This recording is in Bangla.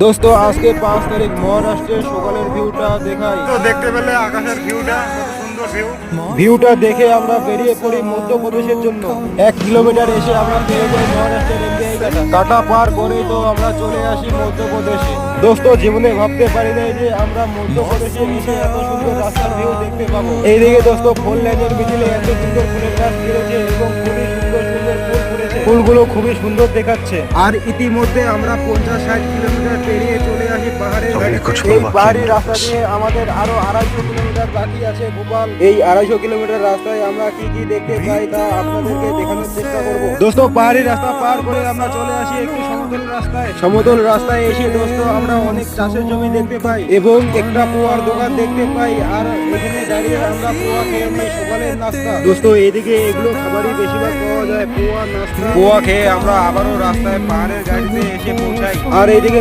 দোস্ত আজকে 5 তারিখ মহারাষ্ট্রের সকালের ভিউটা দেখাই। তো দেখতে পেলে আকাশের ভিউটা সুন্দর ভিউটা দেখে আমরা বেরিয়ে পড়ি মধ্যপ্রদেশের জন্য। 1 কিলোমিটার এসে আমরা পেয়ে যাই মহারাষ্ট্রের এমবিআই কাটা পার করে তো আমরা চলে আসি মধ্যপ্রদেশে। দোস্ত জীবনে ভাবতে পারি নাই যে আমরা মধ্যপ্রদেশে এসে এত সুন্দর রাস্তার ভিউ দেখতে পাবো। এইদিকে দোস্ত 4 লাইনের মিডিলে এত সুন্দর ফুলের গাছ বেরোছে এবং খুবই সুন্দর সুন্দর ফুল ফুটেছে। ফুলগুলো খুবই সুন্দর দেখাচ্ছে। আর ইতিমধ্যে আমরা 50-60 কিলোমিটার পেরিয়ে চলে আসি পাহাড়ের গাড়িতে। এই পাহাড়ি রাস্তা দিয়ে আমাদের আরো 250 কিলোমিটার বাকি আছে গোপাল। এই 250 কিলোমিটার রাস্তায় আমরা কি কি দেখতে পাই তা আপনাদেরকে দেখানোর চেষ্টা করব। দোস্ত পাহাড়ি রাস্তা পার করে আমরা চলে আসি একটু সমতল রাস্তায়। সমতল রাস্তায় এসে দোস্ত আমরা অনেক চাষের জমি দেখতে পাই এবং একটা পোয়ার দোকান দেখতে পাই। আর এখানে দাঁড়িয়ে আমরা পোয়া খেয়ে নিই সকালের নাস্তা। দোস্ত এদিকে এগুলো খাবারই বেশিরভাগ পাওয়া যায়, পোয়া নাস্তা। পোয়া খেয়ে আমরা আবারও রাস্তায় পাহাড়ের গাড়িতে এসে পৌঁছাই। আর এইদিকে